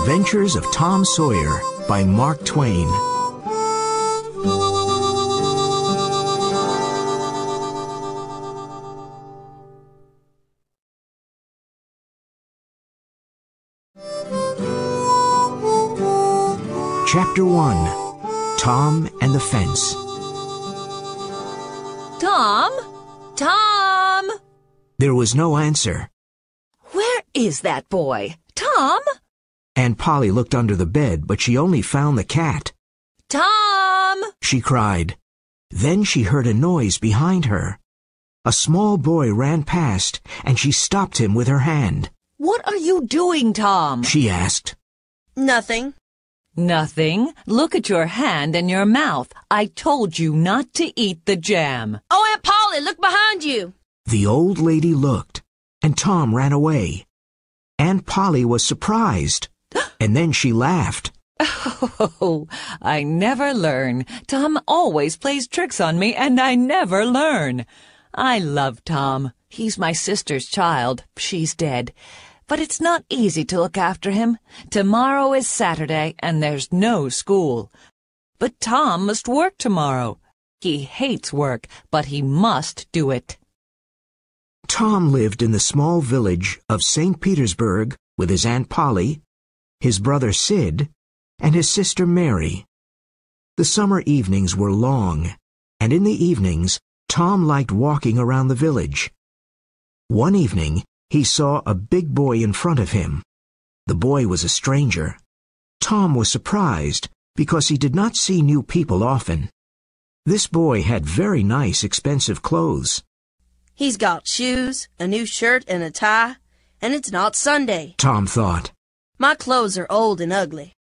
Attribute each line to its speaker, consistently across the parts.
Speaker 1: Adventures of Tom Sawyer by Mark Twain. Chapter 1. Tom and the Fence.
Speaker 2: Tom? Tom!
Speaker 1: There was no answer.
Speaker 2: Where is that boy? Tom?
Speaker 1: Aunt Polly looked under the bed, but she only found the cat.
Speaker 2: Tom!
Speaker 1: She cried. Then she heard a noise behind her. A small boy ran past, and she stopped him with her hand.
Speaker 2: What are you doing, Tom?
Speaker 1: She asked.
Speaker 3: Nothing.
Speaker 2: Nothing. Look at your hand and your mouth. I told you not to eat the jam.
Speaker 3: Oh, Aunt Polly, look behind you.
Speaker 1: The old lady looked, and Tom ran away. Aunt Polly was surprised, and then she laughed.
Speaker 2: Oh, I never learn. Tom always plays tricks on me, and I never learn. I love Tom. He's my sister's child. She's dead. But it's not easy to look after him. Tomorrow is Saturday, and there's no school. But Tom must work tomorrow. He hates work, but he must do it.
Speaker 1: Tom lived in the small village of St. Petersburg with his Aunt Polly, his brother Sid, and his sister Mary. The summer evenings were long, and in the evenings, Tom liked walking around the village. One evening, he saw a big boy in front of him. The boy was a stranger. Tom was surprised because he did not see new people often. This boy had very nice, expensive clothes.
Speaker 3: He's got shoes, a new shirt, and a tie, and it's not Sunday,
Speaker 1: Tom thought.
Speaker 3: My clothes are old and ugly.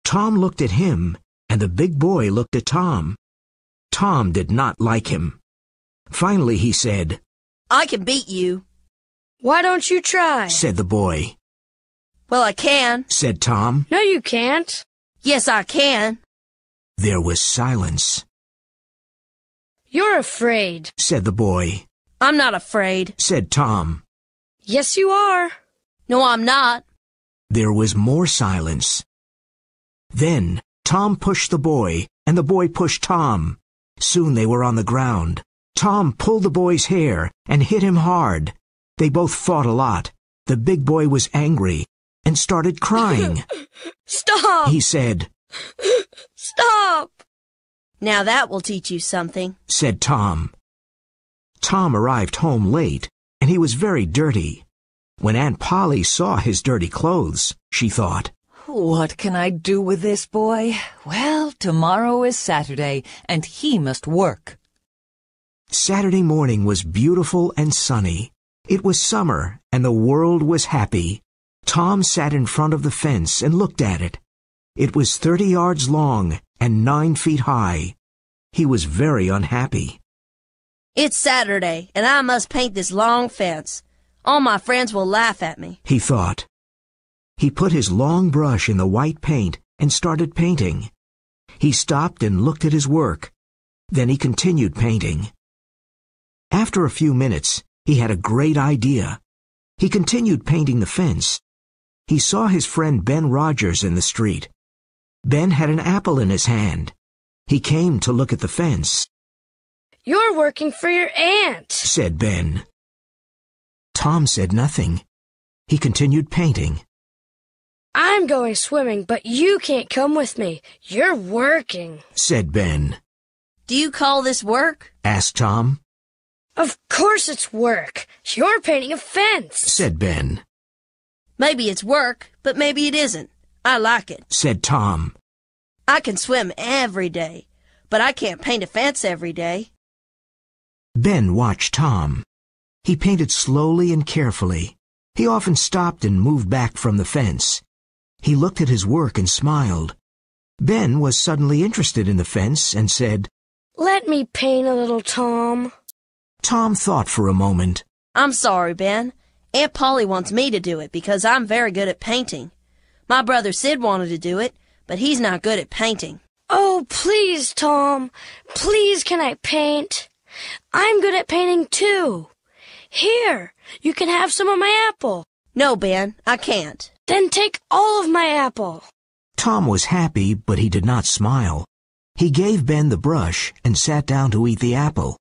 Speaker 1: Tom looked at him, and the big boy looked at Tom. Tom did not like him. Finally he said,
Speaker 3: I can beat you.
Speaker 4: Why don't you try?
Speaker 1: Said the boy.
Speaker 3: Well, I can.
Speaker 1: Said Tom.
Speaker 4: No, you can't.
Speaker 3: Yes, I can.
Speaker 1: There was silence.
Speaker 4: You're afraid,
Speaker 1: said the boy.
Speaker 3: I'm not afraid,
Speaker 1: said Tom.
Speaker 4: Yes, you are.
Speaker 3: No, I'm not.
Speaker 1: There was more silence. Then Tom pushed the boy, and the boy pushed Tom. Soon they were on the ground. Tom pulled the boy's hair and hit him hard. They both fought a lot. The big boy was angry and started crying.
Speaker 4: Stop!
Speaker 1: He said.
Speaker 4: Stop!
Speaker 3: Now that will teach you something,
Speaker 1: said Tom. Tom arrived home late, and he was very dirty. When Aunt Polly saw his dirty clothes, she thought,
Speaker 2: What can I do with this boy? Well, tomorrow is Saturday, and he must work.
Speaker 1: Saturday morning was beautiful and sunny. It was summer, and the world was happy. Tom sat in front of the fence and looked at it. It was 30 yards long and 9 feet high. He was very unhappy.
Speaker 3: It's Saturday, and I must paint this long fence. All my friends will laugh at me,
Speaker 1: he thought. He put his long brush in the white paint and started painting. He stopped and looked at his work. Then he continued painting. After a few minutes, he had a great idea. He continued painting the fence. He saw his friend Ben Rogers in the street. Ben had an apple in his hand. He came to look at the fence.
Speaker 4: You're working for your aunt,
Speaker 1: said Ben. Tom said nothing. He continued painting.
Speaker 4: I'm going swimming, but you can't come with me. You're working,
Speaker 1: said Ben.
Speaker 3: Do you call this work?
Speaker 1: asked Tom.
Speaker 4: Of course it's work. You're painting a fence,
Speaker 1: said Ben.
Speaker 3: Maybe it's work, but maybe it isn't. I like it,
Speaker 1: said Tom.
Speaker 3: I can swim every day, but I can't paint a fence every day.
Speaker 1: Ben watched Tom. He painted slowly and carefully. He often stopped and moved back from the fence. He looked at his work and smiled. Ben was suddenly interested in the fence and said,
Speaker 4: Let me paint a little, Tom.
Speaker 1: Tom thought for a moment.
Speaker 3: I'm sorry, Ben. Aunt Polly wants me to do it because I'm very good at painting. My brother Sid wanted to do it, but he's not good at painting.
Speaker 4: Oh, please, Tom. Please, can I paint? I'm good at painting, too. Here, you can have some of my apple.
Speaker 3: No, Ben, I can't.
Speaker 4: Then take all of my apple.
Speaker 1: Tom was happy, but he did not smile. He gave Ben the brush and sat down to eat the apple.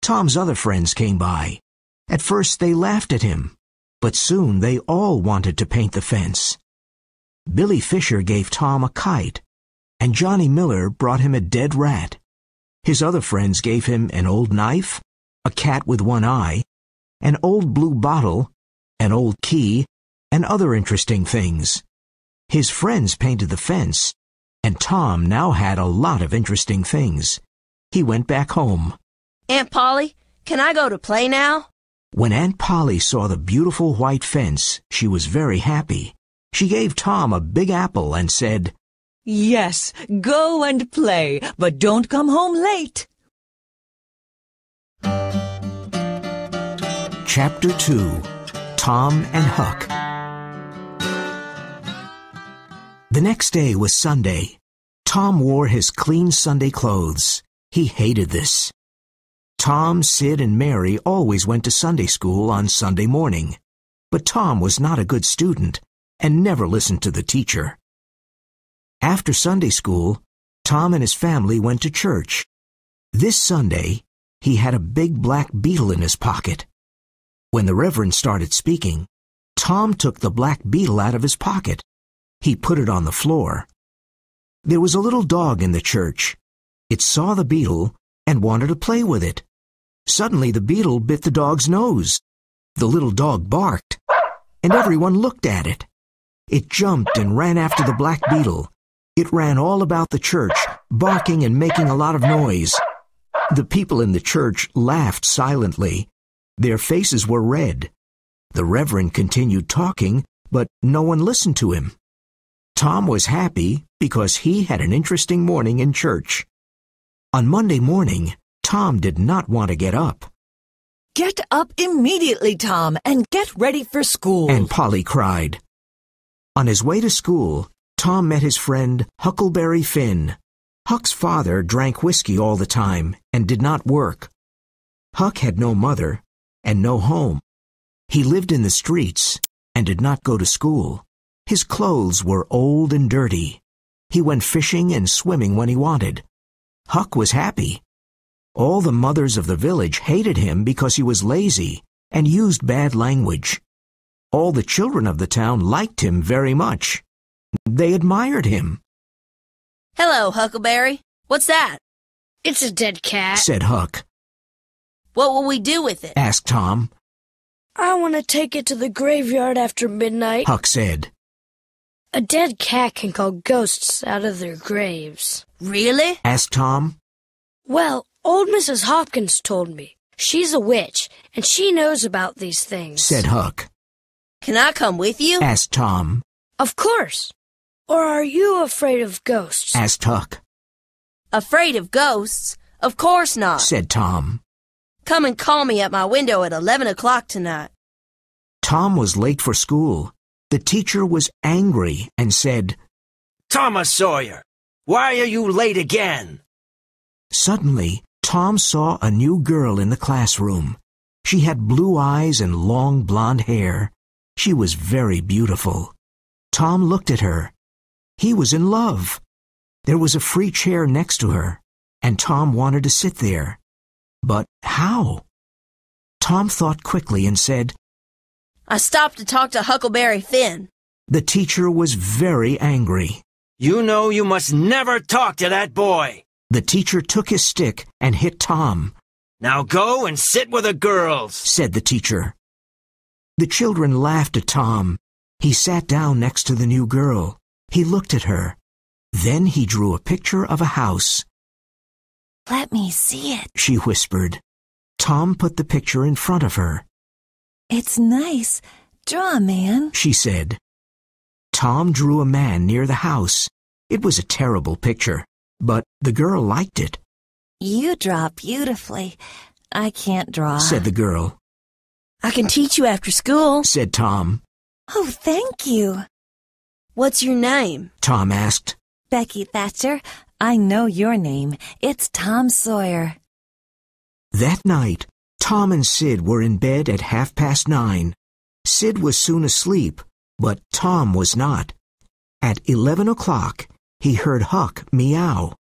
Speaker 1: Tom's other friends came by. At first they laughed at him, but soon they all wanted to paint the fence. Billy Fisher gave Tom a kite, and Johnny Miller brought him a dead rat. His other friends gave him an old knife, a cat with one eye, an old blue bottle, an old key, and other interesting things. His friends painted the fence, and Tom now had a lot of interesting things. He went back home.
Speaker 3: Aunt Polly, can I go to play now?
Speaker 1: When Aunt Polly saw the beautiful white fence, she was very happy. She gave Tom a big apple and said,
Speaker 2: Yes, go and play, but don't come home late.
Speaker 1: Chapter 2. Tom and Huck. The next day was Sunday. Tom wore his clean Sunday clothes. He hated this. Tom, Sid, and Mary always went to Sunday school on Sunday morning. But Tom was not a good student and never listened to the teacher. After Sunday school, Tom and his family went to church. This Sunday, he had a big black beetle in his pocket. When the Reverend started speaking, Tom took the black beetle out of his pocket. He put it on the floor. There was a little dog in the church. It saw the beetle and wanted to play with it. Suddenly the beetle bit the dog's nose. The little dog barked, and everyone looked at it. It jumped and ran after the black beetle. It ran all about the church, barking and making a lot of noise. The people in the church laughed silently. Their faces were red. The Reverend continued talking, but no one listened to him. Tom was happy because he had an interesting morning in church. On Monday morning, Tom did not want to get up.
Speaker 2: Get up immediately, Tom, and get ready for school.
Speaker 1: Aunt Polly cried. On his way to school, Tom met his friend Huckleberry Finn. Huck's father drank whiskey all the time and did not work. Huck had no mother and no home. He lived in the streets and did not go to school. His clothes were old and dirty. He went fishing and swimming when he wanted. Huck was happy. All the mothers of the village hated him because he was lazy and used bad language. All the children of the town liked him very much. They admired him.
Speaker 3: Hello, Huckleberry. What's that?
Speaker 4: It's a dead cat.
Speaker 1: Said Huck.
Speaker 3: What will we do with it?
Speaker 1: Asked Tom.
Speaker 4: I want to take it to the graveyard after midnight.
Speaker 1: Huck said.
Speaker 4: A dead cat can call ghosts out of their graves.
Speaker 3: Really?
Speaker 1: Asked Tom.
Speaker 4: Well, old Mrs. Hopkins told me. She's a witch, and she knows about these things.
Speaker 1: Said Huck.
Speaker 3: Can I come with you?
Speaker 1: Asked Tom.
Speaker 4: Of course. Or are you afraid of ghosts?
Speaker 1: Asked Huck.
Speaker 3: Afraid of ghosts? Of course not.
Speaker 1: Said Tom.
Speaker 3: Come and call me at my window at 11 o'clock tonight.
Speaker 1: Tom was late for school. The teacher was angry and said,
Speaker 5: Thomas Sawyer, why are you late again?
Speaker 1: Suddenly, Tom saw a new girl in the classroom. She had blue eyes and long blonde hair. She was very beautiful. Tom looked at her. He was in love. There was a free chair next to her, and Tom wanted to sit there. But how? Tom thought quickly and said,
Speaker 3: I stopped to talk to Huckleberry Finn.
Speaker 1: The teacher was very angry.
Speaker 5: You know you must never talk to that boy.
Speaker 1: The teacher took his stick and hit Tom.
Speaker 5: Now go and sit with the girls,
Speaker 1: said the teacher. The children laughed at Tom. He sat down next to the new girl. He looked at her. Then he drew a picture of a house.
Speaker 2: Let me see it,
Speaker 1: she whispered. Tom put the picture in front of her.
Speaker 2: It's nice. Draw a man,
Speaker 1: she said. Tom drew a man near the house. It was a terrible picture, but the girl liked it.
Speaker 2: You draw beautifully. I can't draw,
Speaker 1: said the girl.
Speaker 3: I can teach you after school,
Speaker 1: said Tom.
Speaker 2: Oh, thank you.
Speaker 3: What's your name?
Speaker 1: Tom asked.
Speaker 2: Becky Thatcher. I know your name. It's Tom Sawyer.
Speaker 1: That night, Tom and Sid were in bed at 9:30. Sid was soon asleep, But Tom was not. At 11 o'clock, he heard Huck meow.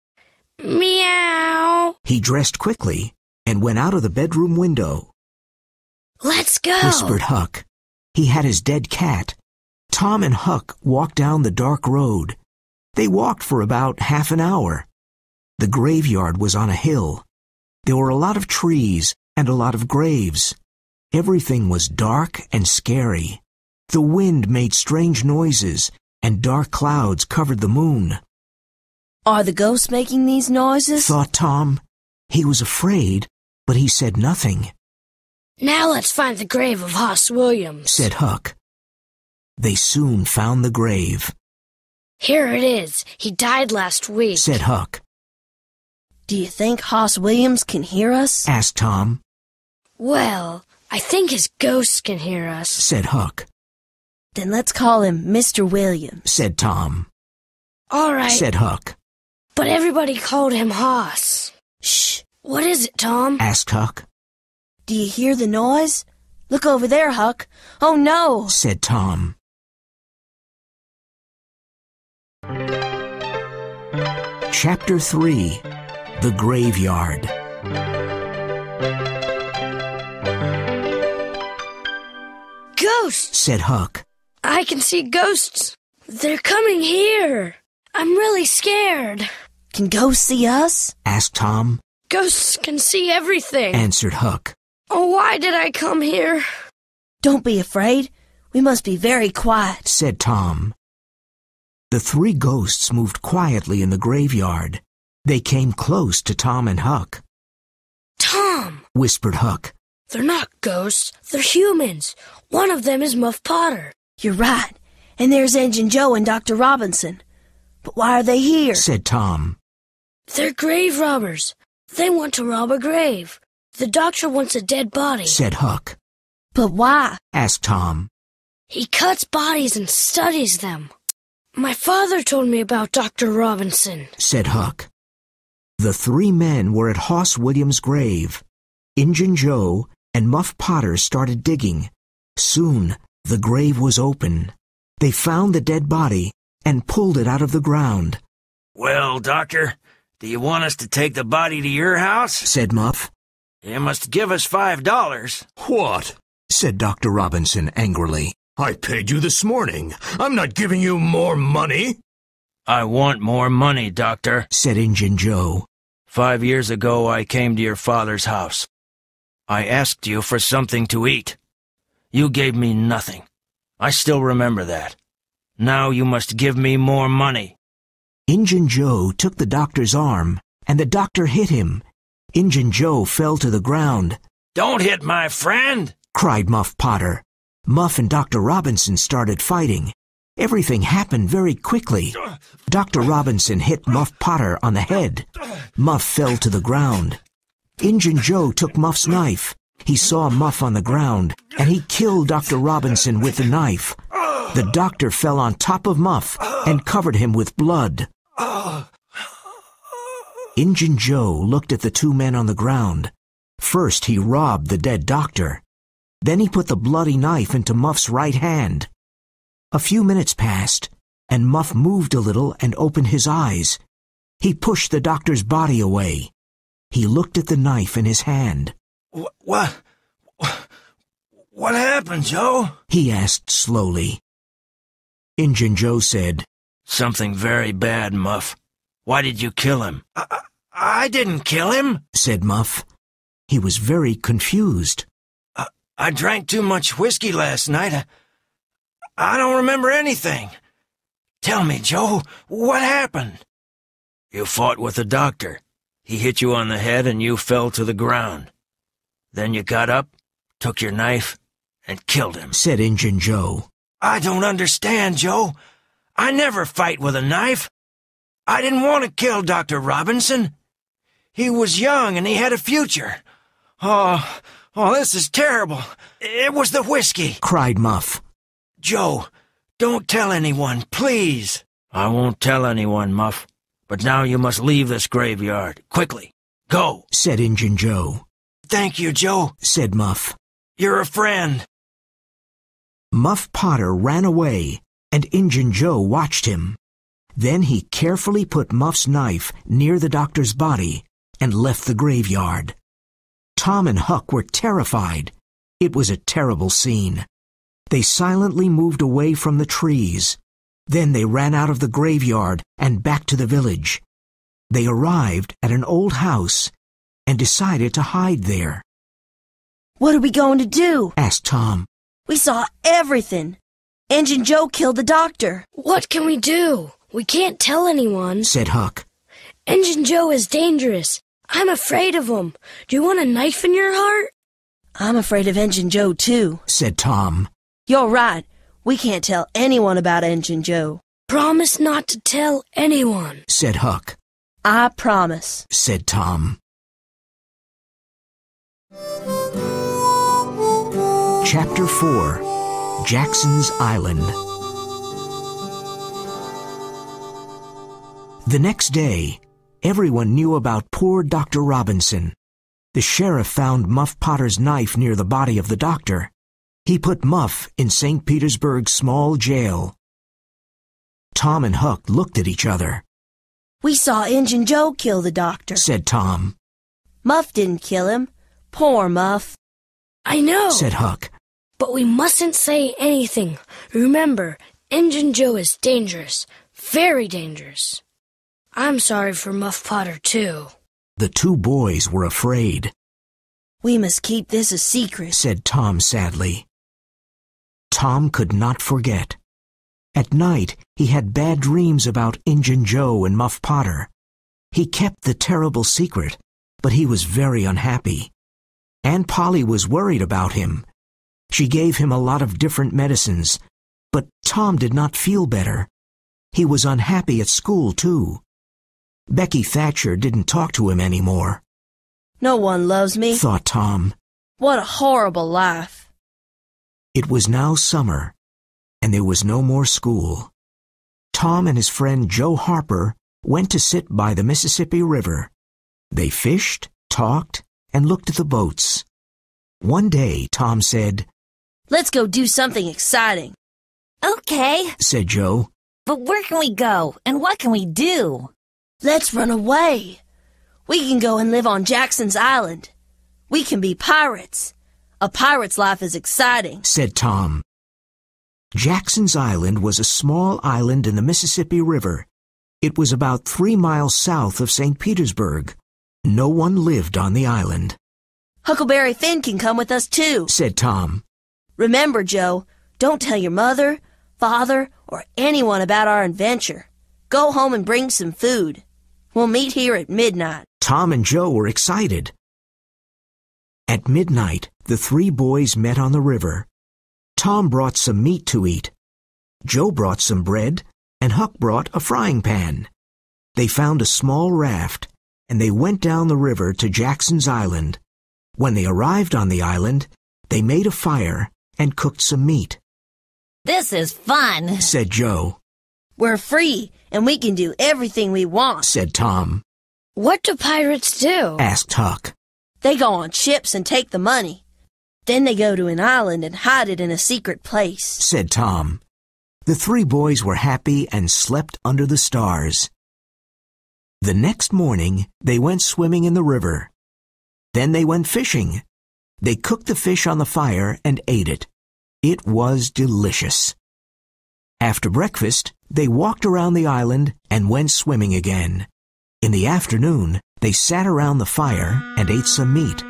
Speaker 4: Meow.
Speaker 1: He dressed quickly and went out of the bedroom window.
Speaker 4: Let's go,
Speaker 1: Whispered Huck. He had his dead cat. Tom and Huck walked down the dark road. They walked for about half an hour. The graveyard was on a hill. There were a lot of trees and a lot of graves. Everything was dark and scary. The wind made strange noises, and dark clouds covered the moon.
Speaker 3: Are the ghosts making these noises?
Speaker 1: Thought Tom. He was afraid, but he said nothing.
Speaker 4: Now let's find the grave of Hoss Williams,
Speaker 1: Said Huck. They soon found the grave.
Speaker 4: Here it is. He died last week,
Speaker 1: Said Huck.
Speaker 3: Do you think Hoss Williams can hear us?
Speaker 1: Asked Tom.
Speaker 4: Well, I think his ghosts can hear us,
Speaker 1: Said Huck.
Speaker 3: Then let's call him Mr. Williams.
Speaker 1: Said Tom.
Speaker 4: All right,
Speaker 1: Said Huck.
Speaker 4: but everybody called him Hoss.
Speaker 3: Shh.
Speaker 4: What is it, Tom?
Speaker 1: Asked Huck.
Speaker 3: Do you hear the noise? Look over there, Huck. Oh, no.
Speaker 1: Said Tom. Chapter 3. The Graveyard.
Speaker 4: Ghosts!
Speaker 1: Said Huck.
Speaker 4: I can see ghosts. They're coming here. I'm really scared.
Speaker 3: Can ghosts see us?
Speaker 1: Asked Tom.
Speaker 4: Ghosts can see everything.
Speaker 1: Answered Huck.
Speaker 4: Oh, why did I come here?
Speaker 3: Don't be afraid. We must be very quiet.
Speaker 1: Said Tom. The three ghosts moved quietly in the graveyard. They came close to Tom and Huck.
Speaker 4: Tom!
Speaker 1: Whispered Huck.
Speaker 4: They're not ghosts. They're humans. One of them is Muff Potter.
Speaker 3: You're right. And there's Engine Joe and Dr. Robinson. But why are they here?
Speaker 1: Said Tom.
Speaker 4: They're grave robbers. They want to rob a grave. The doctor wants a dead body.
Speaker 1: Said Huck.
Speaker 3: But why?
Speaker 1: Asked Tom.
Speaker 4: He cuts bodies and studies them. My father told me about Dr. Robinson.
Speaker 1: Said Huck. The three men were at Hoss Williams' grave. Injun Joe and Muff Potter started digging. Soon the grave was open. They found the dead body and pulled it out of the ground.
Speaker 5: Well, Doctor, do you want us to take the body to your house?
Speaker 1: Said Muff.
Speaker 5: You must give us $5.
Speaker 6: What?
Speaker 1: Said Dr. Robinson angrily.
Speaker 6: I paid you this morning. I'm not giving you more money.
Speaker 5: I want more money, Doctor.
Speaker 1: Said Injun Joe.
Speaker 5: 5 years ago, I came to your father's house. I asked you for something to eat. You gave me nothing. I still remember that. Now you must give me more money.
Speaker 1: Injun Joe took the doctor's arm, and the doctor hit him. Injun Joe fell to the ground.
Speaker 5: Don't hit my friend!
Speaker 1: Cried Muff Potter. Muff and Dr. Robinson started fighting. Everything happened very quickly. Dr. Robinson hit Muff Potter on the head. Muff fell to the ground. Injun Joe took Muff's knife. He saw Muff on the ground, and he killed Dr. Robinson with the knife. The doctor fell on top of Muff and covered him with blood. Injun Joe looked at the two men on the ground. First he robbed the dead doctor. Then he put the bloody knife into Muff's right hand. A few minutes passed, and Muff moved a little and opened his eyes. He pushed the doctor's body away. He looked at the knife in his hand.
Speaker 5: What happened, Joe?
Speaker 1: He asked slowly. Injun Joe said,
Speaker 5: Something very bad, Muff. Why did you kill him? I didn't kill him,
Speaker 1: said Muff. He was very confused.
Speaker 5: I drank too much whiskey last night. I don't remember anything. Tell me, Joe, what happened? You fought with the doctor. He hit you on the head and you fell to the ground. Then you got up, took your knife, and killed him,
Speaker 1: said Injun Joe.
Speaker 5: I don't understand, Joe. I never fight with a knife. I didn't want to kill Dr. Robinson. He was young and he had a future. Oh, this is terrible. It was the whiskey,
Speaker 1: cried Muff.
Speaker 5: Joe, don't tell anyone, please. I won't tell anyone, Muff. But now you must leave this graveyard. Quickly. Go,
Speaker 1: said Injun Joe.
Speaker 5: Thank you, Joe,
Speaker 1: said Muff.
Speaker 5: You're a friend.
Speaker 1: Muff Potter ran away, and Injun Joe watched him. Then he carefully put Muff's knife near the doctor's body and left the graveyard. Tom and Huck were terrified. It was a terrible scene. They silently moved away from the trees. Then they ran out of the graveyard and back to the village. They arrived at an old house and decided to hide there.
Speaker 3: "What are we going to do?"
Speaker 1: asked Tom.
Speaker 3: "We saw everything. Injun Joe killed the doctor."
Speaker 4: What can we do? We can't tell anyone,
Speaker 1: said Huck.
Speaker 4: Injun Joe is dangerous. I'm afraid of him. Do you want a knife in your heart?
Speaker 3: "I'm afraid of Injun Joe, too,"
Speaker 1: said Tom.
Speaker 3: "You're right. We can't tell anyone about Injun Joe."
Speaker 4: Promise not to tell anyone,
Speaker 1: said Huck.
Speaker 3: "I promise,"
Speaker 1: said Tom. Chapter 4. Jackson's Island. The next day, everyone knew about poor Dr. Robinson. The sheriff found Muff Potter's knife near the body of the doctor. He put Muff in St. Petersburg's small jail. Tom and Huck looked at each other.
Speaker 3: "We saw Injun Joe kill the doctor,"
Speaker 1: said Tom.
Speaker 3: "Muff didn't kill him. Poor Muff."
Speaker 4: I know,
Speaker 1: said Huck.
Speaker 4: But we mustn't say anything. Remember, Injun Joe is dangerous. Very dangerous. I'm sorry for Muff Potter, too.
Speaker 1: The two boys were afraid.
Speaker 3: "We must keep this a secret,"
Speaker 1: said Tom sadly. Tom could not forget. At night, he had bad dreams about Injun Joe and Muff Potter. He kept the terrible secret, but he was very unhappy. Aunt Polly was worried about him. She gave him a lot of different medicines, but Tom did not feel better. He was unhappy at school, too. Becky Thatcher didn't talk to him anymore.
Speaker 3: "No one loves me,"
Speaker 1: thought Tom.
Speaker 3: "What a horrible life."
Speaker 1: It was now summer, and there was no more school. Tom and his friend Joe Harper went to sit by the Mississippi River. They fished, talked, and looked at the boats. One day, Tom said,
Speaker 3: "Let's go do something exciting."
Speaker 2: Okay,
Speaker 1: said Joe.
Speaker 2: but where can we go, and what can we do?
Speaker 3: "Let's run away. We can go and live on Jackson's Island. We can be pirates. A pirate's life is exciting,"
Speaker 1: said Tom. Jackson's Island was a small island in the Mississippi River. It was about 3 miles south of St. Petersburg. No one lived on the island.
Speaker 3: "Huckleberry Finn can come with us, too,"
Speaker 1: said Tom.
Speaker 3: "Remember, Joe, don't tell your mother, father, or anyone about our adventure. Go home and bring some food. We'll meet here at midnight."
Speaker 1: Tom and Joe were excited. At midnight, the 3 boys met on the river. Tom brought some meat to eat. Joe brought some bread, and Huck brought a frying pan. They found a small raft, and they went down the river to Jackson's Island. When they arrived on the island, they made a fire and cooked some meat.
Speaker 2: This is fun,
Speaker 1: said Joe.
Speaker 3: "We're free, and we can do everything we want,"
Speaker 1: said Tom.
Speaker 4: What do pirates do?
Speaker 1: Asked Huck.
Speaker 3: "They go on ships and take the money. Then they go to an island and hide it in a secret place,"
Speaker 1: said Tom. The 3 boys were happy and slept under the stars. The next morning, they went swimming in the river. Then they went fishing. They cooked the fish on the fire and ate it. It was delicious. After breakfast, they walked around the island and went swimming again. In the afternoon, they sat around the fire and ate some meat.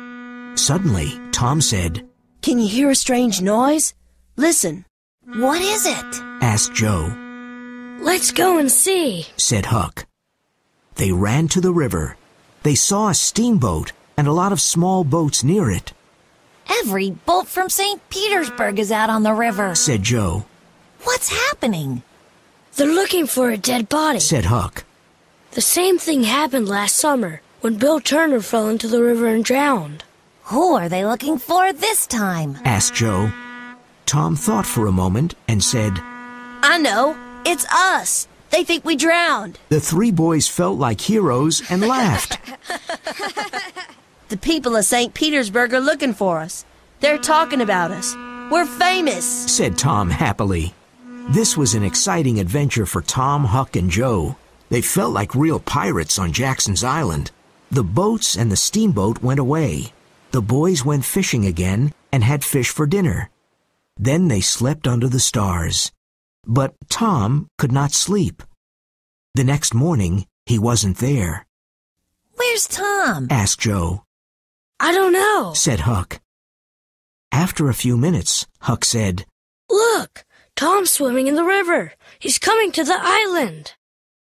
Speaker 1: Suddenly, Tom said,
Speaker 3: "Can you hear a strange noise? Listen."
Speaker 2: What is it?
Speaker 1: asked Joe.
Speaker 4: Let's go and see,
Speaker 1: said Huck. They ran to the river. They saw a steamboat and a lot of small boats near it,
Speaker 2: Every boat from St. Petersburg is out on the river,
Speaker 1: said Joe.
Speaker 2: What's happening?
Speaker 4: They're looking for a dead body,
Speaker 1: said Huck.
Speaker 4: The same thing happened last summer when Bill Turner fell into the river and drowned.
Speaker 2: Who are they looking for this time?
Speaker 1: asked Joe. Tom thought for a moment and said,
Speaker 3: "I know. It's us. They think we drowned."
Speaker 1: The 3 boys felt like heroes and laughed.
Speaker 3: "The people of St. Petersburg are looking for us. They're talking about us. We're famous,
Speaker 1: said Tom happily. This was an exciting adventure for Tom, Huck, and Joe. They felt like real pirates on Jackson's Island. The boats and the steamboat went away. The boys went fishing again and had fish for dinner. Then they slept under the stars. But Tom could not sleep. The next morning, he wasn't there.
Speaker 2: Where's Tom?
Speaker 1: Asked Joe.
Speaker 4: I don't know,
Speaker 1: Said Huck. After a few minutes, Huck said,
Speaker 4: Look, Tom's swimming in the river. He's coming to the island.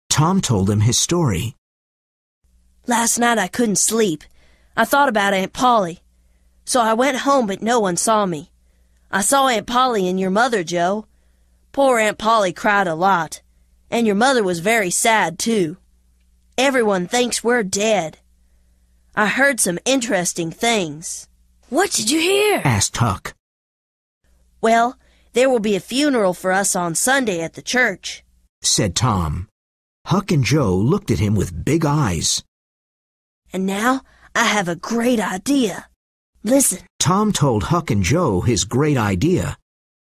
Speaker 1: Tom told him his story.
Speaker 3: Last night I couldn't sleep. I thought about Aunt Polly. So I went home, but no one saw me. I saw Aunt Polly and your mother, Joe. Poor Aunt Polly cried a lot. And your mother was very sad, too. Everyone thinks we're dead. I heard some interesting things.
Speaker 4: What did you hear?
Speaker 1: Asked Huck.
Speaker 3: Well, there will be a funeral for us on Sunday at the church,
Speaker 1: Said Tom. Huck and Joe looked at him with big eyes.
Speaker 3: And now I have a great idea. Listen.
Speaker 1: Tom told Huck and Joe his great idea.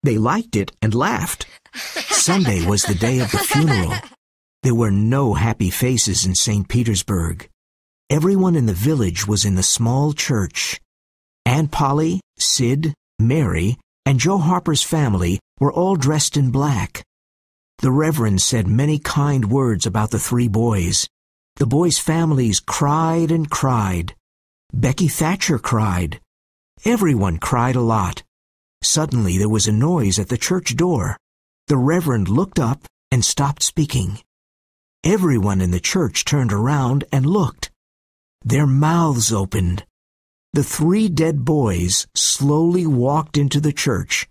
Speaker 1: They liked it and laughed. Sunday was the day of the funeral. There were no happy faces in St. Petersburg. Everyone in the village was in the small church. Aunt Polly, Sid, Mary, and Joe Harper's family were all dressed in black. The Reverend said many kind words about the three boys. The boys' families cried and cried. Becky Thatcher cried. Everyone cried a lot. Suddenly there was a noise at the church door. The Reverend looked up and stopped speaking. Everyone in the church turned around and looked. Their mouths opened. The three dead boys slowly walked into the church.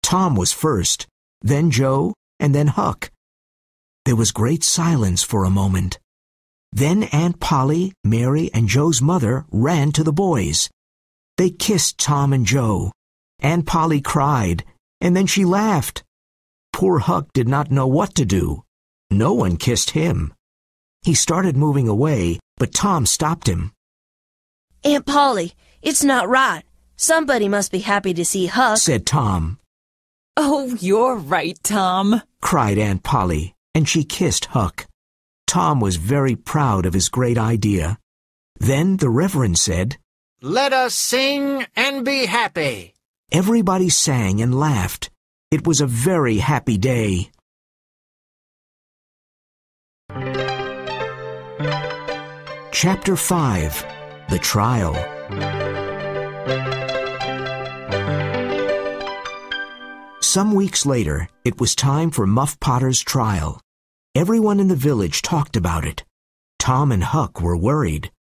Speaker 1: Tom was first, then Joe, and then Huck. There was great silence for a moment. Then Aunt Polly, Mary, and Joe's mother ran to the boys. They kissed Tom and Joe. Aunt Polly cried, and then she laughed. Poor Huck did not know what to do. No one kissed him. He started moving away, but Tom stopped him.
Speaker 3: Aunt Polly, it's not right. Somebody must be happy to see Huck,
Speaker 1: Said Tom.
Speaker 2: Oh, you're right, Tom,
Speaker 1: Cried Aunt Polly, and she kissed Huck. Tom was very proud of his great idea. Then the Reverend said,
Speaker 5: Let us sing and be happy.
Speaker 1: Everybody sang and laughed. It was a very happy day. Chapter 5. The Trial. Some weeks later, it was time for Muff Potter's trial. Everyone in the village talked about it. Tom and Huck were worried.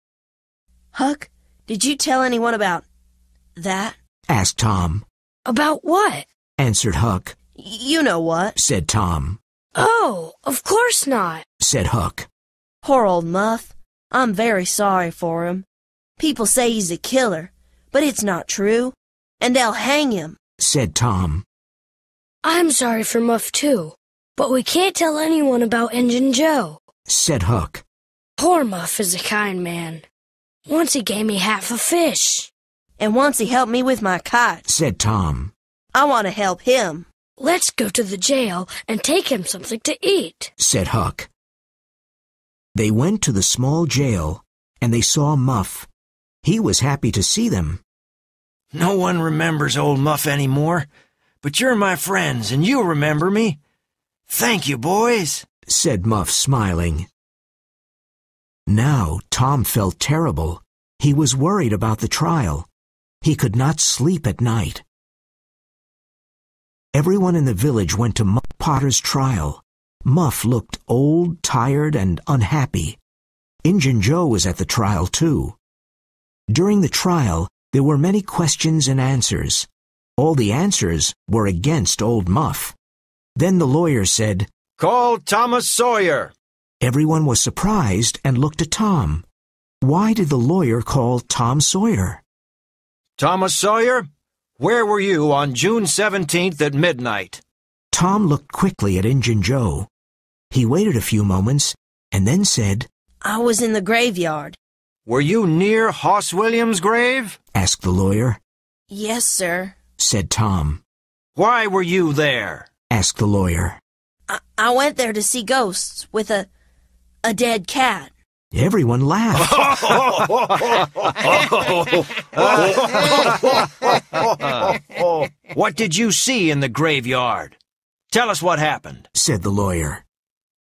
Speaker 3: Huck, did you tell anyone about that?
Speaker 1: Asked Tom.
Speaker 4: About what?
Speaker 1: Answered Huck.
Speaker 3: You know what,
Speaker 1: Said Tom.
Speaker 4: Oh, of course not.
Speaker 1: Said Huck.
Speaker 3: Poor old Muff. I'm very sorry for him. People say he's a killer, but it's not true, and they'll hang him,
Speaker 1: Said Tom.
Speaker 4: I'm sorry for Muff, too, but we can't tell anyone about Injun Joe.
Speaker 1: Said Huck.
Speaker 4: Poor Muff is a kind man. Once he gave me half a fish.
Speaker 3: And once he helped me with my kite.
Speaker 1: Said Tom.
Speaker 3: I want to help him.
Speaker 4: Let's go to the jail and take him something to eat.
Speaker 1: Said Huck. They went to the small jail, and they saw Muff. He was happy to see them.
Speaker 5: No one remembers old Muff anymore, but you're my friends and you remember me. Thank you, boys,
Speaker 1: Said Muff, smiling. Now Tom felt terrible. He was worried about the trial. He could not sleep at night. Everyone in the village went to Muff Potter's trial. Muff looked old, tired, and unhappy. Injun Joe was at the trial, too. During the trial, there were many questions and answers. All the answers were against old Muff. Then the lawyer said,
Speaker 5: Call Thomas Sawyer.
Speaker 1: Everyone was surprised and looked at Tom. Why did the lawyer call Tom Sawyer?
Speaker 5: Thomas Sawyer, where were you on June 17th at midnight?
Speaker 1: Tom looked quickly at Injun Joe. He waited a few moments and then said,
Speaker 3: I was in the graveyard.
Speaker 5: Were you near Hoss Williams' grave?
Speaker 1: Asked the lawyer.
Speaker 3: Yes, sir.
Speaker 1: Said Tom.
Speaker 5: Why were you there?
Speaker 1: asked the lawyer.
Speaker 3: I went there to see ghosts with a dead cat.
Speaker 1: Everyone laughed.
Speaker 5: What did you see in the graveyard? Tell us what happened,
Speaker 1: said the lawyer.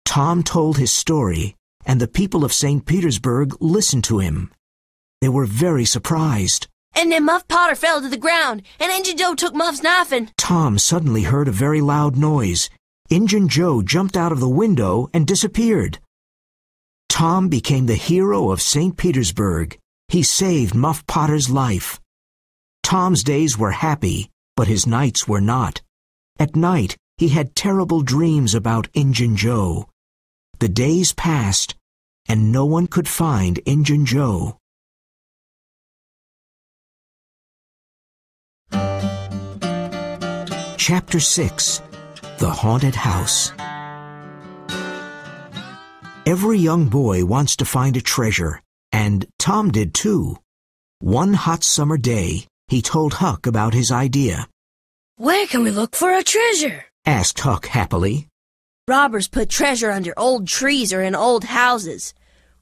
Speaker 1: Tom told his story, and the people of St. Petersburg listened to him. They were very surprised.
Speaker 3: And then Muff Potter fell to the ground, and Injun Joe took Muff's knife and...
Speaker 1: Tom suddenly heard a very loud noise. Injun Joe jumped out of the window and disappeared. Tom became the hero of St. Petersburg. He saved Muff Potter's life. Tom's days were happy, but his nights were not. At night, he had terrible dreams about Injun Joe. The days passed, and no one could find Injun Joe. Chapter 6. The Haunted House. Every young boy wants to find a treasure, and Tom did too. One hot summer day, he told Huck about his idea.
Speaker 4: Where can we look for a treasure?
Speaker 1: Asked Huck happily.
Speaker 3: Robbers put treasure under old trees or in old houses.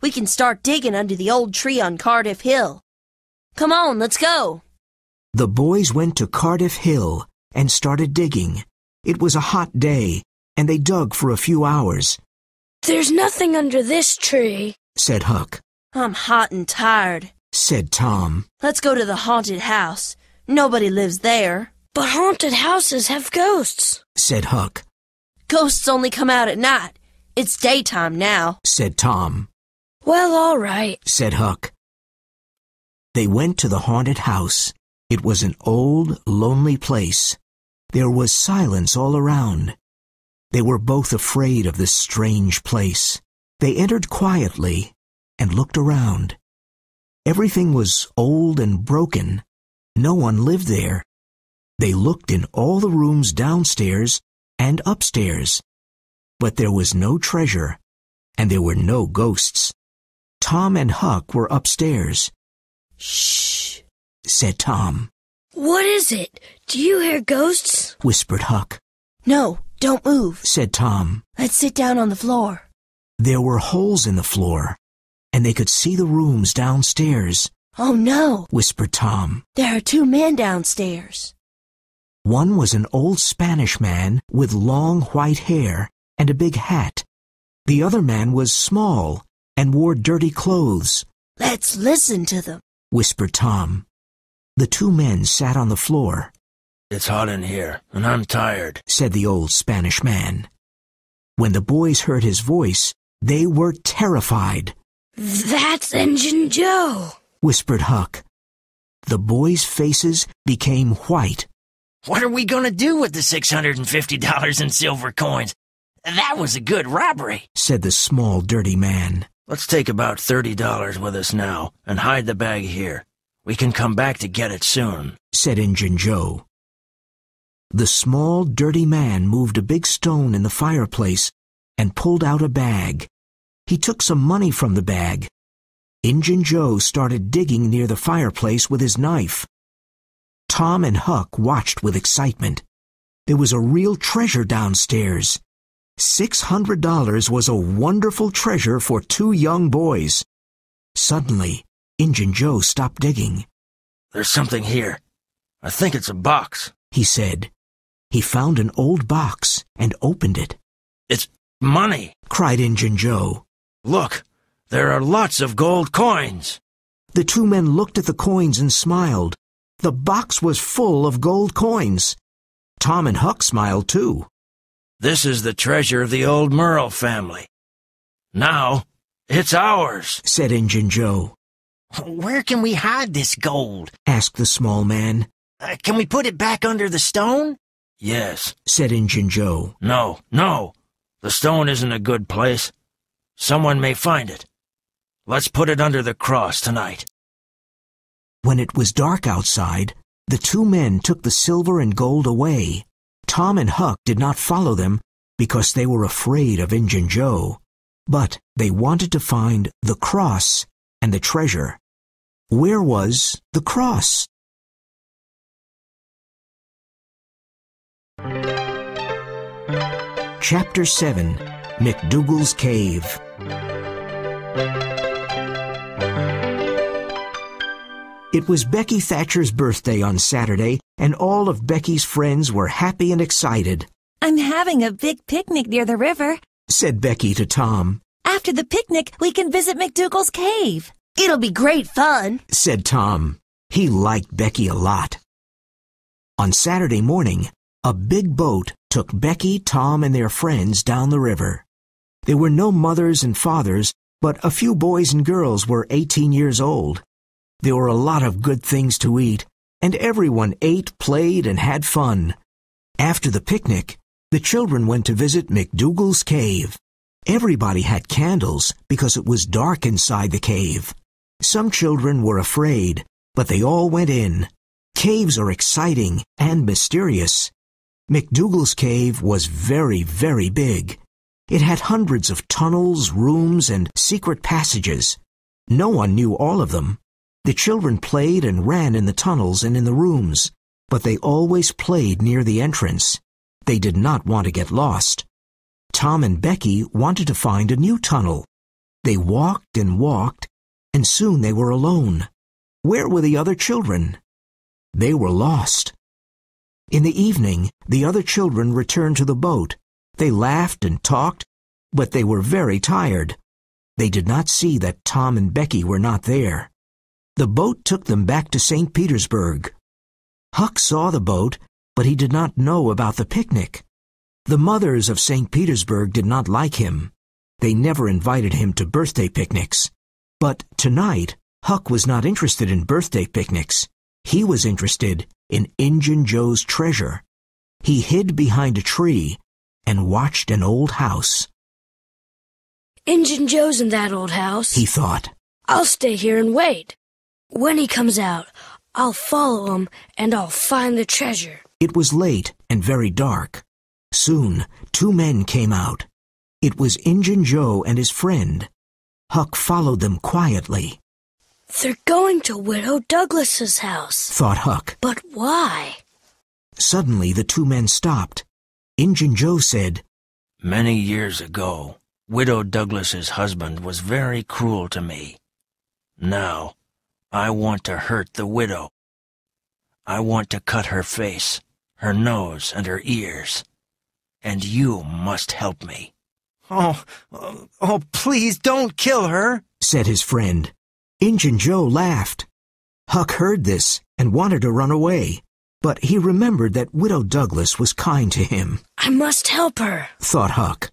Speaker 3: We can start digging under the old tree on Cardiff Hill. Come on, let's go.
Speaker 1: The boys went to Cardiff Hill and started digging. It was a hot day, and they dug for a few hours.
Speaker 4: There's nothing under this tree,
Speaker 1: said Huck.
Speaker 3: I'm hot and tired,
Speaker 1: said Tom.
Speaker 3: Let's go to the haunted house. Nobody lives there.
Speaker 4: But haunted houses have ghosts,
Speaker 1: said Huck.
Speaker 3: Ghosts only come out at night. It's daytime now,
Speaker 1: said Tom.
Speaker 4: Well, all right,
Speaker 1: said Huck. They went to the haunted house. It was an old, lonely place. There was silence all around. They were both afraid of this strange place. They entered quietly and looked around. Everything was old and broken. No one lived there. They looked in all the rooms downstairs and upstairs. But there was no treasure, and there were no ghosts. Tom and Huck were upstairs.
Speaker 3: Shh,
Speaker 1: said Tom.
Speaker 4: What is it? Do you hear ghosts?
Speaker 1: Whispered Huck.
Speaker 3: No, don't move,
Speaker 1: said Tom.
Speaker 3: Let's sit down on the floor.
Speaker 1: There were holes in the floor, and they could see the rooms downstairs.
Speaker 3: Oh no,
Speaker 1: whispered Tom.
Speaker 3: There are two men downstairs.
Speaker 1: One was an old Spanish man with long white hair and a big hat. The other man was small and wore dirty clothes.
Speaker 3: Let's listen to them,
Speaker 1: whispered Tom. The two men sat on the floor.
Speaker 5: It's hot in here, and I'm tired,
Speaker 1: said the old Spanish man. When the boys heard his voice, they were terrified.
Speaker 4: That's Injun Joe,
Speaker 1: whispered Huck. The boys' faces became white.
Speaker 5: What are we going to do with the $650 in silver coins? That was a good robbery,
Speaker 1: said the small, dirty man.
Speaker 5: Let's take about $30 with us now and hide the bag here. We can come back to get it soon,
Speaker 1: said Injun Joe. The small, dirty man moved a big stone in the fireplace and pulled out a bag. He took some money from the bag. Injun Joe started digging near the fireplace with his knife. Tom and Huck watched with excitement. There was a real treasure downstairs. $600 was a wonderful treasure for two young boys. Suddenly, Injun Joe stopped digging.
Speaker 5: There's something here. I think it's a box,
Speaker 1: he said. He found an old box and opened it.
Speaker 5: It's money,
Speaker 1: cried Injun Joe.
Speaker 5: Look, there are lots of gold coins.
Speaker 1: The two men looked at the coins and smiled. The box was full of gold coins. Tom and Huck smiled too.
Speaker 5: This is the treasure of the old Merle family. Now, it's ours,
Speaker 1: said Injun Joe.
Speaker 5: Where can we hide this gold?
Speaker 1: Asked the small man.
Speaker 5: Can we put it back under the stone? Yes,
Speaker 1: said Injun Joe.
Speaker 5: No. The stone isn't a good place. Someone may find it. Let's put it under the cross tonight.
Speaker 1: When it was dark outside, the two men took the silver and gold away. Tom and Huck did not follow them because they were afraid of Injun Joe. But they wanted to find the cross and the treasure. Where was the cross? Chapter 7. McDougal's Cave. It was Becky Thatcher's birthday on Saturday, and all of Becky's friends were happy and excited.
Speaker 2: I'm having a big picnic near the river,
Speaker 1: said Becky to Tom.
Speaker 2: After the picnic, we can visit McDougal's cave.
Speaker 3: It'll be great fun,
Speaker 1: said Tom. He liked Becky a lot. On Saturday morning, a big boat took Becky, Tom, and their friends down the river. There were no mothers and fathers, but a few boys and girls were 18 years old. There were a lot of good things to eat, and everyone ate, played, and had fun. After the picnic, the children went to visit McDougal's cave. Everybody had candles because it was dark inside the cave. Some children were afraid, but they all went in. Caves are exciting and mysterious. McDougal's cave was very, very big. It had hundreds of tunnels, rooms, and secret passages. No one knew all of them. The children played and ran in the tunnels and in the rooms, but they always played near the entrance. They did not want to get lost. Tom and Becky wanted to find a new tunnel. They walked, and soon they were alone. Where were the other children? They were lost. In the evening, the other children returned to the boat. They laughed and talked, but they were very tired. They did not see that Tom and Becky were not there. The boat took them back to St. Petersburg. Huck saw the boat, but he did not know about the picnic. The mothers of St. Petersburg did not like him. They never invited him to birthday picnics. But tonight, Huck was not interested in birthday picnics. He was interested in Injun Joe's treasure. He hid behind a tree and watched an old house.
Speaker 4: Injun Joe's in that old house,
Speaker 1: he thought.
Speaker 4: I'll stay here and wait. When he comes out, I'll follow him and I'll find the treasure.
Speaker 1: It was late and very dark. Soon, two men came out. It was Injun Joe and his friend. Huck followed them quietly.
Speaker 4: They're going to Widow Douglas's house,
Speaker 1: thought Huck.
Speaker 4: But why?
Speaker 1: Suddenly the two men stopped. Injun Joe said,
Speaker 5: Many years ago, Widow Douglas's husband was very cruel to me. Now, I want to hurt the widow. I want to cut her face, her nose, and her ears. And you must help me.
Speaker 7: Oh, please don't kill her,
Speaker 1: said his friend. Injun Joe laughed. Huck heard this and wanted to run away, but he remembered that Widow Douglas was kind to him.
Speaker 4: I must help her,
Speaker 1: thought Huck.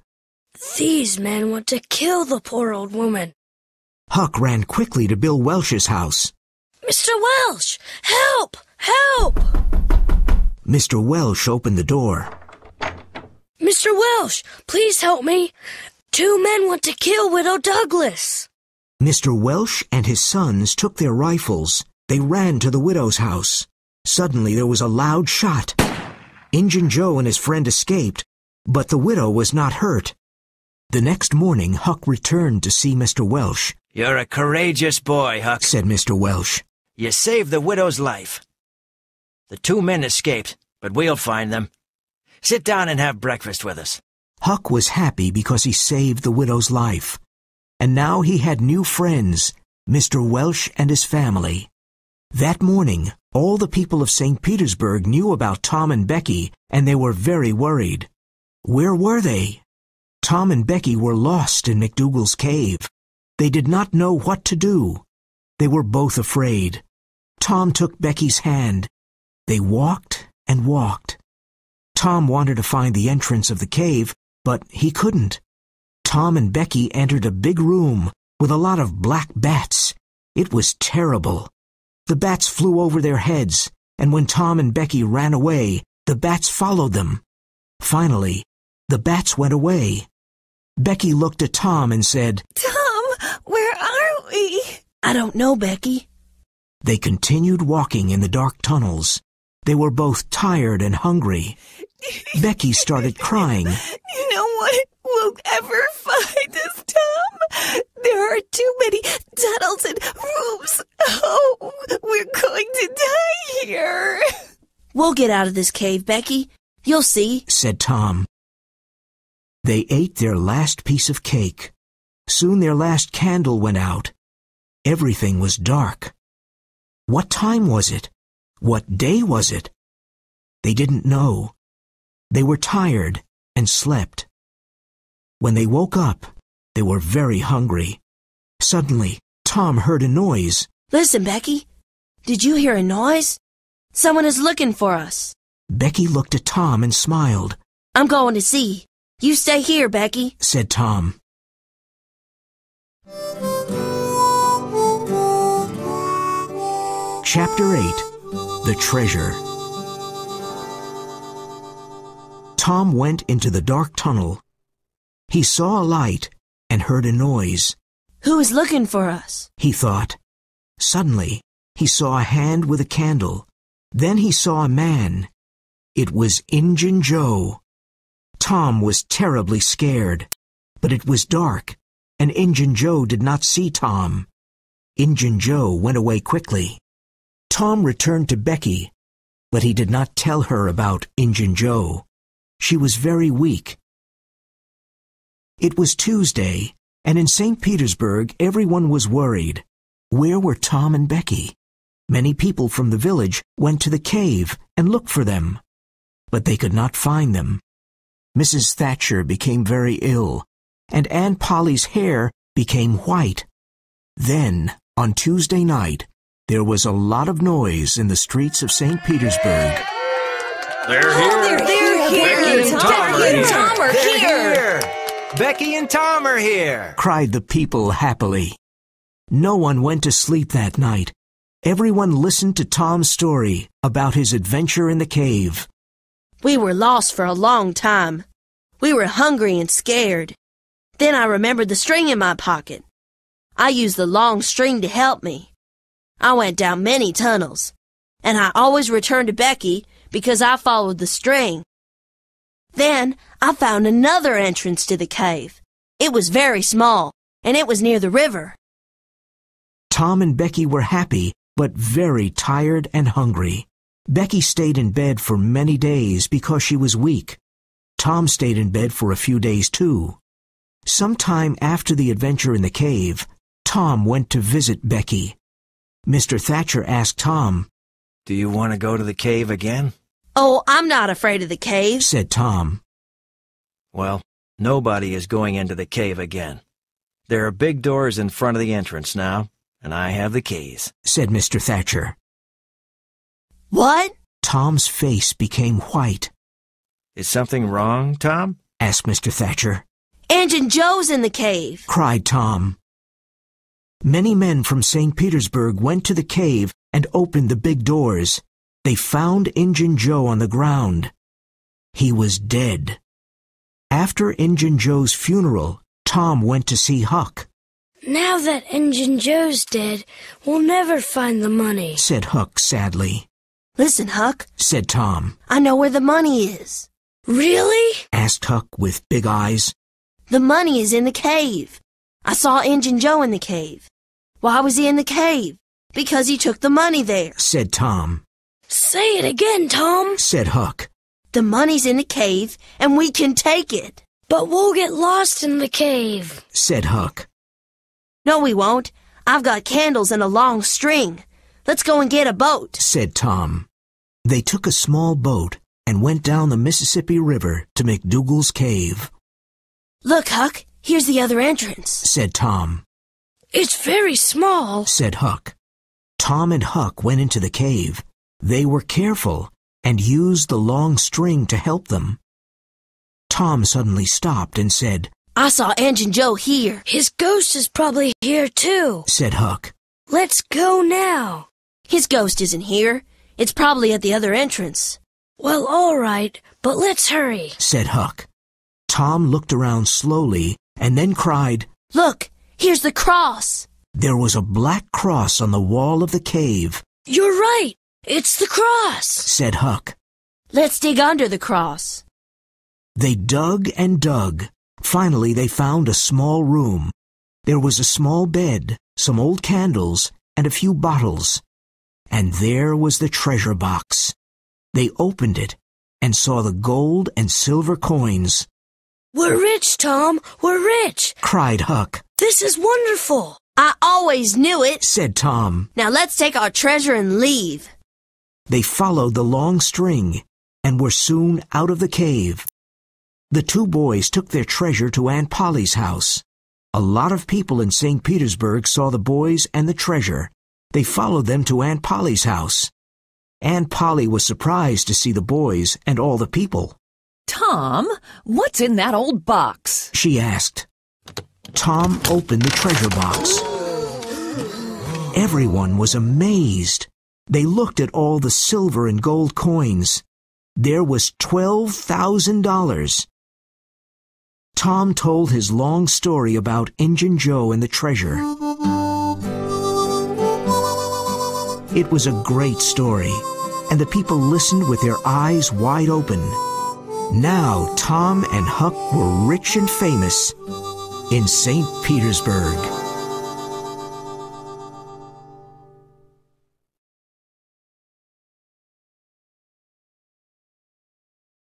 Speaker 4: These men want to kill the poor old woman.
Speaker 1: Huck ran quickly to Bill Welsh's house.
Speaker 4: Mr. Welsh, help! Help!
Speaker 1: Mr. Welsh opened the door.
Speaker 4: Mr. Welsh, please help me. Two men want to kill Widow Douglas.
Speaker 1: Mr. Welsh and his sons took their rifles. They ran to the widow's house. Suddenly there was a loud shot. Injun Joe and his friend escaped, but the widow was not hurt. The next morning, Huck returned to see Mr. Welsh.
Speaker 5: You're a courageous boy, Huck,
Speaker 1: said Mr. Welsh.
Speaker 5: You saved the widow's life. The two men escaped, but we'll find them. Sit down and have breakfast with us.
Speaker 1: Huck was happy because he saved the widow's life. And now he had new friends, Mr. Welsh and his family. That morning, all the people of St. Petersburg knew about Tom and Becky, and they were very worried. Where were they? Tom and Becky were lost in McDougal's cave. They did not know what to do. They were both afraid. Tom took Becky's hand. They walked and walked. Tom wanted to find the entrance of the cave, but he couldn't. Tom and Becky entered a big room with a lot of black bats. It was terrible. The bats flew over their heads, and when Tom and Becky ran away, the bats followed them. Finally, the bats went away. Becky looked at Tom and said,
Speaker 2: Tom, where are we?
Speaker 3: I don't know, Becky.
Speaker 1: They continued walking in the dark tunnels. They were both tired and hungry. Becky started crying.
Speaker 2: No one will ever find us, Tom. There are too many tunnels and rooms. Oh, we're going to die here.
Speaker 3: We'll get out of this cave, Becky. You'll see,
Speaker 1: said Tom. They ate their last piece of cake. Soon their last candle went out. Everything was dark. What time was it? What day was it? They didn't know. They were tired and slept. When they woke up, they were very hungry. Suddenly, Tom heard a noise.
Speaker 3: Listen, Becky. Did you hear a noise? Someone is looking for us.
Speaker 1: Becky looked at Tom and smiled.
Speaker 3: I'm going to see. You stay here, Becky,
Speaker 1: said Tom. Chapter 8. The Treasure. Tom went into the dark tunnel. He saw a light and heard a noise.
Speaker 3: Who is looking for us?
Speaker 1: He thought. Suddenly, he saw a hand with a candle. Then he saw a man. It was Injun Joe. Tom was terribly scared, but it was dark, and Injun Joe did not see Tom. Injun Joe went away quickly. Tom returned to Becky, but he did not tell her about Injun Joe. She was very weak. It was Tuesday, and in St. Petersburg everyone was worried. Where were Tom and Becky? Many people from the village went to the cave and looked for them, but they could not find them. Mrs. Thatcher became very ill, and Aunt Polly's hair became white. Then, on Tuesday night, there was a lot of noise in the streets of St. Petersburg.
Speaker 5: They're here.
Speaker 2: They're here.
Speaker 5: Becky and Tom are here.
Speaker 2: Tom are
Speaker 7: They're here. Becky and Tom are here,
Speaker 1: cried the people happily. No one went to sleep that night. Everyone listened to Tom's story about his adventure in the cave.
Speaker 3: We were lost for a long time. We were hungry and scared. Then I remembered the string in my pocket. I used the long string to help me. I went down many tunnels, and I always returned to Becky because I followed the string. Then I found another entrance to the cave. It was very small, and it was near the river.
Speaker 1: Tom and Becky were happy, but very tired and hungry. Becky stayed in bed for many days because she was weak. Tom stayed in bed for a few days too. Sometime after the adventure in the cave, Tom went to visit Becky. Mr. Thatcher asked Tom,
Speaker 5: Do you want to go to the cave again?
Speaker 3: Oh, I'm not afraid of the cave,
Speaker 1: said Tom.
Speaker 5: Well, nobody is going into the cave again. There are big doors in front of the entrance now, and I have the keys,
Speaker 1: said Mr. Thatcher.
Speaker 3: What?
Speaker 1: Tom's face became white.
Speaker 5: Is something wrong, Tom?
Speaker 1: asked Mr. Thatcher.
Speaker 3: Injun Joe's in the cave,
Speaker 1: cried Tom. Many men from St. Petersburg went to the cave and opened the big doors. They found Injun Joe on the ground. He was dead. After Injun Joe's funeral, Tom went to see Huck.
Speaker 4: Now that Injun Joe's dead, we'll never find the money,
Speaker 1: said Huck sadly.
Speaker 3: Listen, Huck,
Speaker 1: said Tom.
Speaker 3: I know where the money is.
Speaker 4: Really?
Speaker 1: asked Huck with big eyes.
Speaker 3: The money is in the cave. I saw Injun Joe in the cave. Why was he in the cave? Because he took the money there,
Speaker 1: said Tom.
Speaker 4: Say it again, Tom,
Speaker 1: said Huck.
Speaker 3: The money's in the cave, and we can take it.
Speaker 4: But we'll get lost in the cave,
Speaker 1: said Huck.
Speaker 3: No, we won't. I've got candles and a long string. Let's go and get a boat,
Speaker 1: said Tom. They took a small boat and went down the Mississippi River to McDougal's cave.
Speaker 3: Look, Huck, here's the other entrance,
Speaker 1: said Tom.
Speaker 4: It's very small,
Speaker 1: said Huck. Tom and Huck went into the cave. They were careful and used the long string to help them. Tom suddenly stopped and said,
Speaker 3: I saw Injun Joe here,
Speaker 4: His ghost is probably here too,
Speaker 1: said Huck.
Speaker 4: Let's go now.
Speaker 3: His ghost isn't here. It's probably at the other entrance.
Speaker 4: Well, all right, but let's hurry,
Speaker 1: said Huck. Tom looked around slowly and then cried,
Speaker 3: Look, here's the cross.
Speaker 1: There was a black cross on the wall of the cave.
Speaker 4: You're right. It's the cross,
Speaker 1: said Huck.
Speaker 3: Let's dig under the cross.
Speaker 1: They dug and dug. Finally, they found a small room. There was a small bed, some old candles, and a few bottles. And there was the treasure box. They opened it and saw the gold and silver coins.
Speaker 4: We're rich, Tom. We're rich.
Speaker 1: cried Huck.
Speaker 4: This is wonderful.
Speaker 3: I always knew it,
Speaker 1: said Tom.
Speaker 3: Now let's take our treasure and leave.
Speaker 1: They followed the long string and were soon out of the cave. The two boys took their treasure to Aunt Polly's house. A lot of people in St. Petersburg saw the boys and the treasure. They followed them to Aunt Polly's house. Aunt Polly was surprised to see the boys and all the people.
Speaker 2: Tom, what's in that old box?
Speaker 1: She asked. Tom opened the treasure box. Everyone was amazed. They looked at all the silver and gold coins. There was $12,000. Tom told his long story about Injun Joe and the treasure. It was a great story, and the people listened with their eyes wide open. Now Tom and Huck were rich and famous in St. Petersburg.